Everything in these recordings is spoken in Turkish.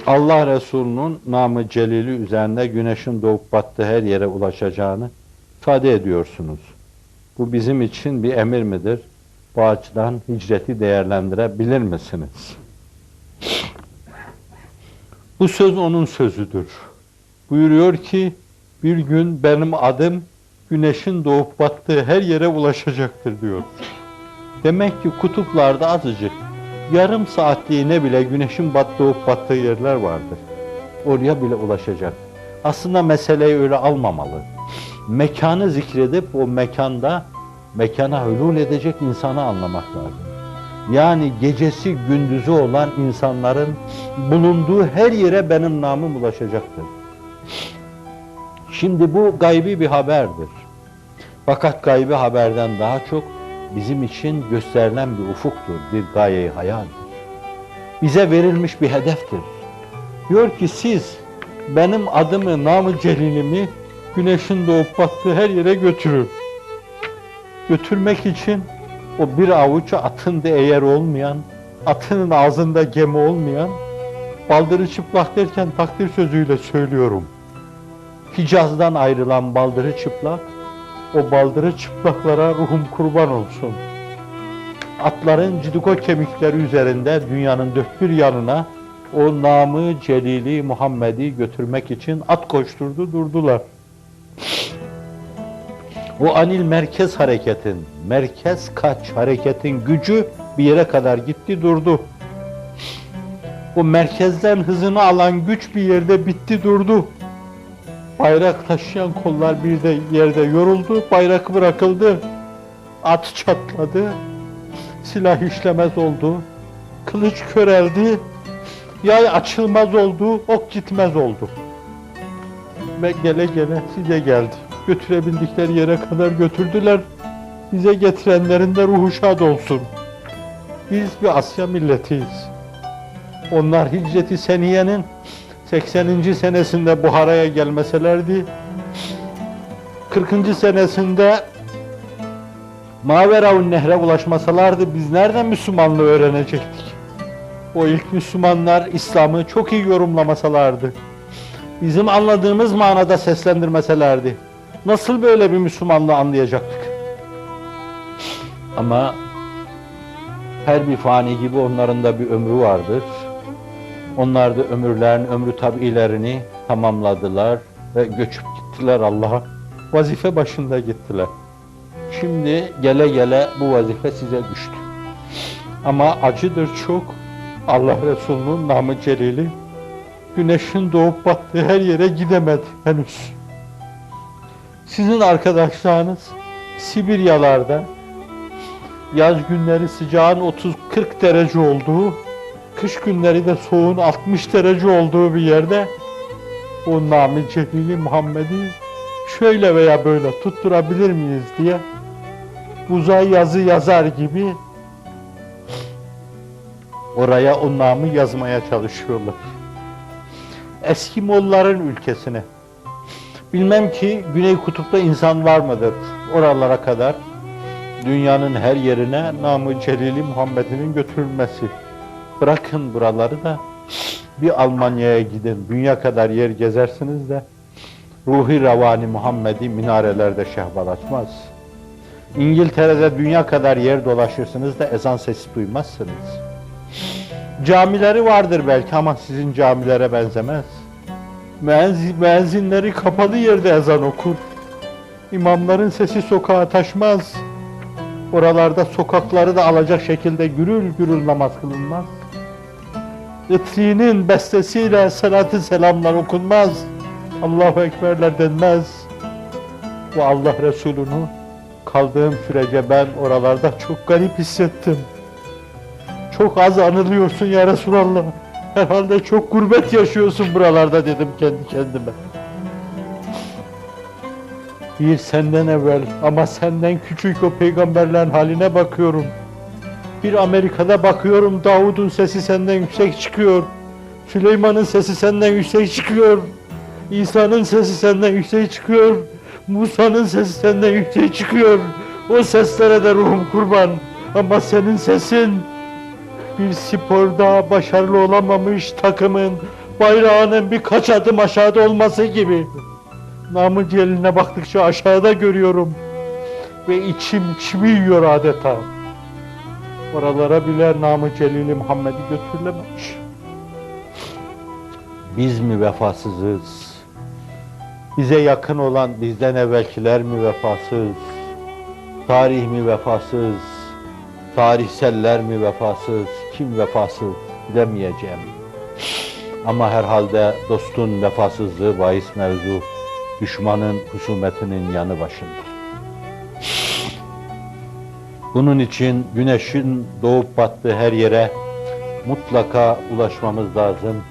Allah Resulü'nün namı celili üzerinde güneşin doğup battığı her yere ulaşacağını ifade ediyorsunuz. Bu bizim için bir emir midir? Bu açıdan hicreti değerlendirebilir misiniz? Bu söz onun sözüdür. Buyuruyor ki, bir gün benim adım güneşin doğup battığı her yere ulaşacaktır diyor. Demek ki kutuplarda azıcık, yarım saatliğine bile güneşin doğup battığı yerler vardır. Oraya bile ulaşacak. Aslında meseleyi öyle almamalı. Mekanı zikredip o mekana hulul edecek insanı anlamak lazım. Yani gecesi gündüzü olan insanların bulunduğu her yere benim namım ulaşacaktır. Şimdi bu gaybi bir haberdir. Fakat gaybi haberden daha çok bizim için gösterilen bir ufuktur, bir gaye-i hayaldir. Bize verilmiş bir hedeftir. Diyor ki siz benim adımı, namı celilimi güneşin doğup battığı her yere götürün. Götürmek için o bir avuç atında eğer olmayan, atının ağzında gemi olmayan, baldırı çıplak derken takdir sözüyle söylüyorum. Hicaz'dan ayrılan baldırı çıplak, o baldırı çıplaklara ruhum kurban olsun. Atların cidiko kemikleri üzerinde dünyanın dört bir yanına o namı celili Muhammed'i götürmek için at koşturdu durdular. O anil merkez hareketin, merkez kaç hareketin gücü bir yere kadar gitti durdu. O merkezden hızını alan güç bir yerde bitti durdu. Bayrak taşıyan kollar bir de yerde yoruldu, bayrak bırakıldı. At çatladı, silah işlemez oldu, kılıç köreldi, yay açılmaz oldu, ok gitmez oldu. Ve gele gele size geldi. Götürebildikleri yere kadar götürdüler. Bize getirenlerin de ruhu şad olsun. Biz bir Asya milletiyiz. Onlar Hicret-i Seniye'nin 80. senesinde Buhara'ya gelmeselerdi, 40. senesinde Maveraun Nehre ulaşmasalardı biz nereden Müslümanlığı öğrenecektik? O ilk Müslümanlar İslam'ı çok iyi yorumlamasalardı, bizim anladığımız manada seslendirmeselerdi, nasıl böyle bir Müslümanlığı anlayacaktık? Ama her bir fani gibi onların da bir ömrü vardır. Onlar da ömrü tabiilerini tamamladılar ve göçüp gittiler Allah'a. Vazife başında gittiler. Şimdi gele gele bu vazife size düştü. Ama acıdır çok. Allah Resulü'nün namı celili güneşin doğup battığı her yere gidemedi henüz. Sizin arkadaşlarınız Sibiryalarda yaz günleri sıcağın 30-40 derece olduğu, kış günleri de soğuğun 60 derece olduğu bir yerde o namı celili Muhammed'i şöyle veya böyle tutturabilir miyiz diye uzay yazı yazar gibi oraya o namı yazmaya çalışıyorlar. Eskimolların ülkesine. Bilmem ki Güney Kutup'ta insan var mıdır oralara kadar dünyanın her yerine namı celili Muhammed'in götürülmesi. Bırakın buraları da bir Almanya'ya gidin, dünya kadar yer gezersiniz de ruhi ravani Muhammed'i minarelerde şehval açmaz. İngiltere'de dünya kadar yer dolaşırsınız da ezan sesi duymazsınız. Camileri vardır belki ama sizin camilere benzemez. Müezzinleri kapalı yerde ezan okur. İmamların sesi sokağa taşmaz. Oralarda sokakları da alacak şekilde gürül gürül namaz kılınmaz. Itri'nin bestesiyle salatü selamlar okunmaz. Allahu Ekberler denmez. Bu Allah Resulü'nü kaldığım sürece ben oralarda çok garip hissettim. Çok az anılıyorsun ya Resulallah. Herhalde çok gurbet yaşıyorsun buralarda dedim kendi kendime. Bir senden evvel ama senden küçük o peygamberlerin haline bakıyorum. Bir Amerika'da bakıyorum, Davud'un sesi senden yüksek çıkıyor. Süleyman'ın sesi senden yüksek çıkıyor. İsa'nın sesi senden yüksek çıkıyor. Musa'nın sesi senden yüksek çıkıyor. O seslere de ruhum kurban. Ama senin sesin bir sporda başarılı olamamış takımın bayrağının birkaç adım aşağıda olması gibi. Namı Celil'ine baktıkça aşağıda görüyorum. Ve içimi yiyor adeta. Oralara bile Namı Celil-i Muhammed'i götürülememiş. Biz mi vefasızız? Bize yakın olan bizden evvelkiler mi vefasız? Tarih mi vefasız? Tarihseller mi vefasız? Kim vefasız? Bilemeyeceğim. Ama herhalde dostun vefasızlığı bahis mevzu, düşmanın husumetinin yanı başında. Bunun için güneşin doğup battığı her yere mutlaka ulaşmamız lazım.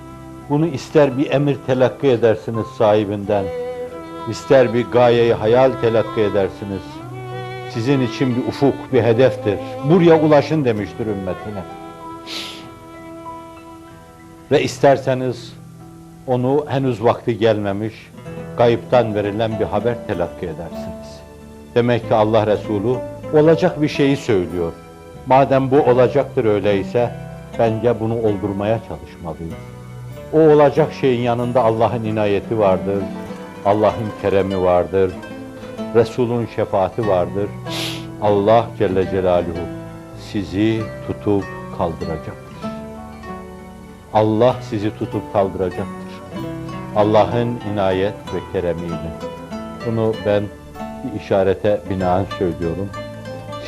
Bunu ister bir emir telakki edersiniz sahibinden, ister bir gayeyi hayal telakki edersiniz. Sizin için bir ufuk, bir hedeftir. Buraya ulaşın demiştir ümmetine. Ve isterseniz onu henüz vakti gelmemiş, gayipten verilen bir haber telakki edersiniz. Demek ki Allah Resulü olacak bir şeyi söylüyor. Madem bu olacaktır öyleyse, bence bunu oldurmaya çalışmalıyız. O olacak şeyin yanında Allah'ın inayeti vardır, Allah'ın keremi vardır, Resul'ün şefaati vardır. Allah Celle Celaluhu sizi tutup kaldıracaktır. Allah sizi tutup kaldıracaktır. Allah'ın inayet ve keremiyle. Bunu ben bir işarete binaen söylüyorum.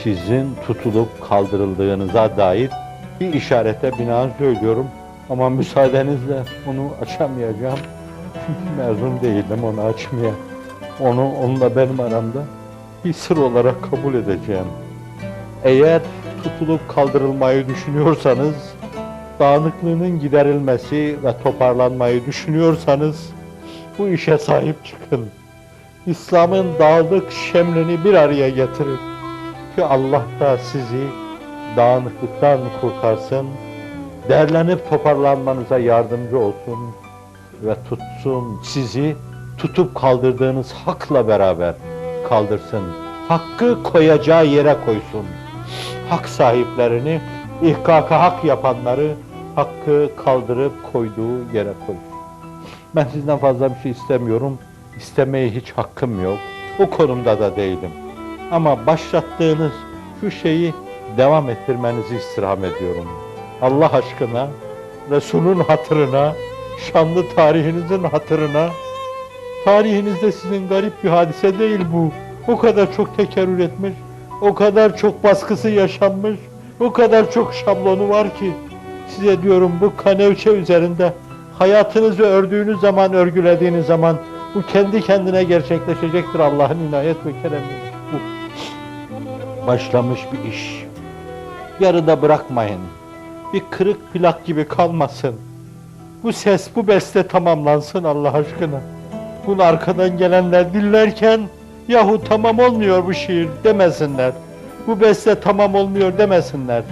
Sizin tutulup kaldırıldığınıza dair bir işarete binaen söylüyorum. Ama müsaadenizle onu açamayacağım. Çünkü mezun değilim onu açmaya. Onunla benim aramda bir sır olarak kabul edeceğim. Eğer tutulup kaldırılmayı düşünüyorsanız, dağınıklığının giderilmesi ve toparlanmayı düşünüyorsanız, bu işe sahip çıkın. İslam'ın dağlık şemlini bir araya getirin. Ki Allah da sizi dağınıklıktan kurtarsın, derlenip toparlanmanıza yardımcı olsun ve tutsun, sizi tutup kaldırdığınız hakla beraber kaldırsın. Hakkı koyacağı yere koysun. Hak sahiplerini, ihkaka hak yapanları hakkı kaldırıp koyduğu yere koysun. Ben sizden fazla bir şey istemiyorum. İstemeye hiç hakkım yok. O konumda da değilim. Ama başlattığınız şu şeyi devam ettirmenizi istirham ediyorum. Allah aşkına, Resul'ün hatırına, şanlı tarihinizin hatırına, tarihinizde sizin garip bir hadise değil bu. O kadar çok tekerrür etmiş, o kadar çok baskısı yaşanmış, o kadar çok şablonu var ki, size diyorum bu kanevçe üzerinde hayatınızı ördüğünüz zaman, örgülediğiniz zaman bu kendi kendine gerçekleşecektir Allah'ın inayet ve keremiyle. Bu başlamış bir iş. Yarıda bırakmayın. Bir kırık plak gibi kalmasın. Bu ses, bu beste tamamlansın Allah aşkına. Bunu arkadan gelenler dinlerken, yahu tamam olmuyor bu şiir demesinler. Bu beste tamam olmuyor demesinler.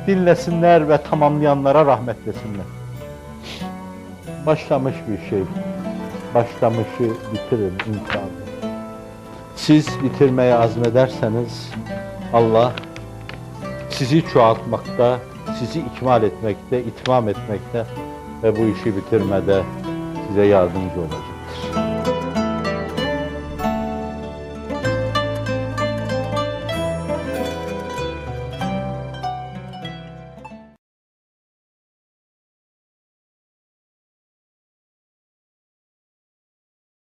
Dinlesinler ve tamamlayanlara rahmet desinler. Başlamış bir şey. Başlamışı bitirin inşallah. Siz bitirmeye azmederseniz Allah sizi çoğaltmakta, sizi ikmal etmekte, itmam etmekte ve bu işi bitirmede size yardımcı olacak.